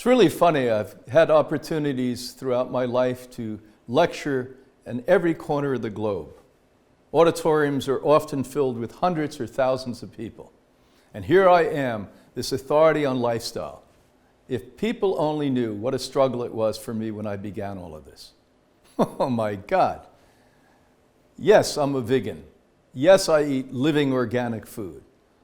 It's really funny. I've had opportunities throughout my life to lecture in every corner of the globe. Auditoriums are often filled with hundreds or thousands of people. And here I am, this authority on lifestyle. If people only knew what a struggle it was for me when I began all of this. Oh my God. Yes, I'm a vegan. Yes, I eat living organic food.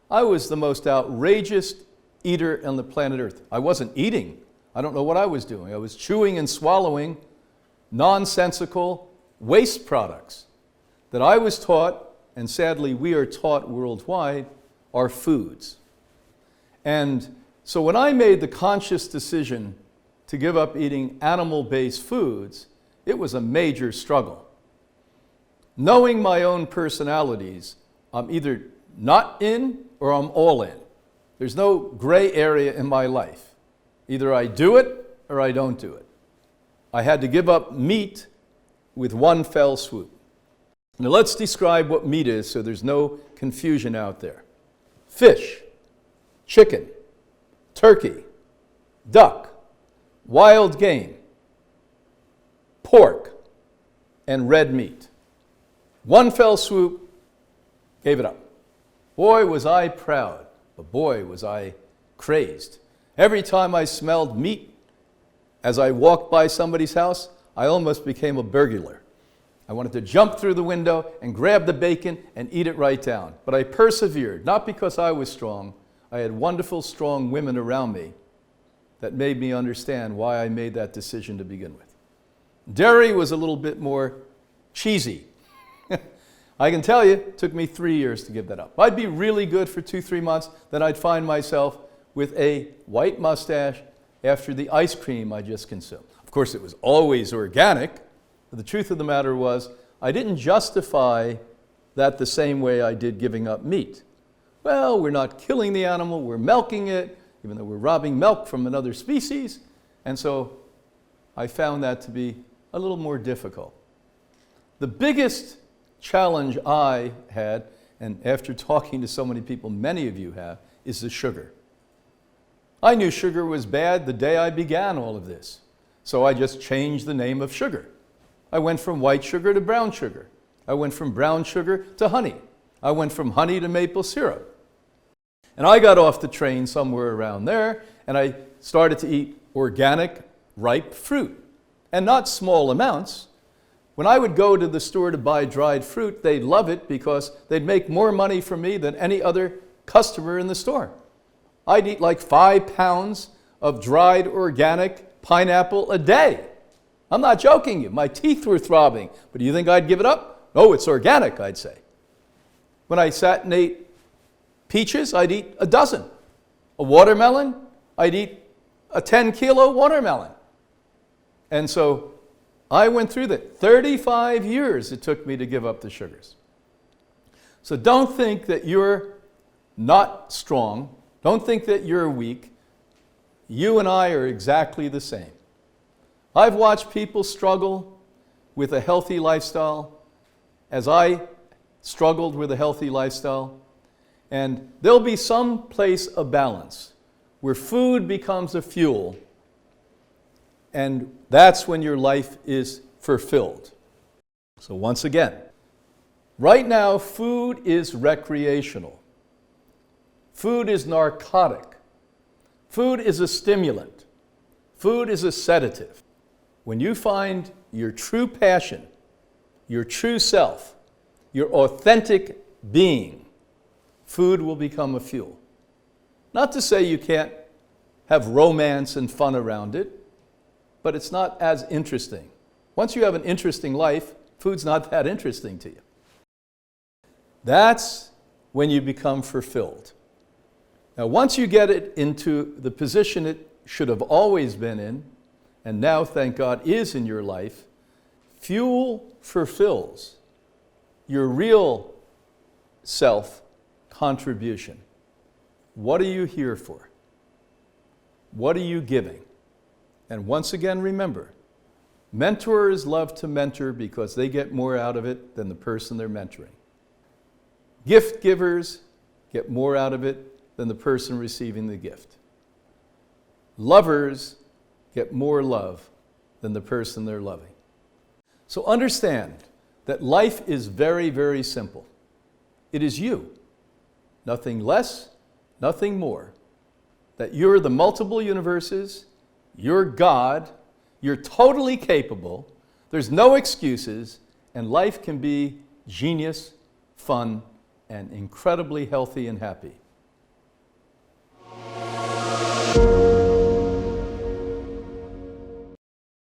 I was the most outrageous eater on the planet Earth. I wasn't eating. I don't know what I was doing. I was chewing and swallowing nonsensical waste products that I was taught, and sadly we are taught worldwide, are foods. And so when I made the conscious decision to give up eating animal-based foods, it was a major struggle. Knowing my own personalities, I'm either not in or I'm all in. There's no gray area in my life. Either I do it or I don't do it. I had to give up meat with one fell swoop. Now let's describe what meat is so there's no confusion out there. Fish, chicken, turkey, duck, wild game, pork, and red meat. One fell swoop, gave it up. Boy, was I proud, but boy, was I crazed. Every time I smelled meat as I walked by somebody's house, I almost became a burglar. I wanted to jump through the window and grab the bacon and eat it right down. But I persevered, not because I was strong. I had wonderful, strong women around me that made me understand why I made that decision to begin with. Dairy was a little bit more cheesy. I can tell you, it took me 3 years to give that up. I'd be really good for 2-3 months, then I'd find myself with a white mustache after the ice cream I just consumed. Of course, it was always organic, but the truth of the matter was, I didn't justify that the same way I did giving up meat. Well, we're not killing the animal, we're milking it, even though we're robbing milk from another species. And so I found that to be a little more difficult. The biggest challenge I had, and after talking to so many people, many of you have, is the sugar. I knew sugar was bad the day I began all of this. So I just changed the name of sugar. I went from white sugar to brown sugar. I went from brown sugar to honey. I went from honey to maple syrup. And I got off the train somewhere around there, and I started to eat organic, ripe fruit. And not small amounts. When I would go to the store to buy dried fruit, they'd love it because they'd make more money from me than any other customer in the store. I'd eat like 5 pounds of dried organic pineapple a day. I'm not joking you. My teeth were throbbing. But do you think I'd give it up? No, it's organic, I'd say. When I sat and ate peaches, I'd eat a dozen. A watermelon, I'd eat a 10-kilo watermelon. And so I went through that. 35 years it took me to give up the sugars. So don't think that you're not strong. Don't think that you're weak. You and I are exactly the same. I've watched people struggle with a healthy lifestyle as I struggled with a healthy lifestyle. And there'll be some place of balance where food becomes a fuel, and that's when your life is fulfilled. So once again, right now food is recreational. Food is narcotic. Food is a stimulant. Food is a sedative. When you find your true passion, your true self, your authentic being, food will become a fuel. Not to say you can't have romance and fun around it, but it's not as interesting. Once you have an interesting life, food's not that interesting to you. That's when you become fulfilled. Now, once you get it into the position it should have always been in, and now, thank God, is in your life, fuel fulfills your real self-contribution. What are you here for? What are you giving? And once again, remember, mentors love to mentor because they get more out of it than the person they're mentoring. Gift givers get more out of it than the person receiving the gift. Lovers get more love than the person they're loving. So understand that life is very, very simple. It is you, nothing less, nothing more. That you're the multiple universes, you're God, you're totally capable, there's no excuses, and life can be genius, fun, and incredibly healthy and happy.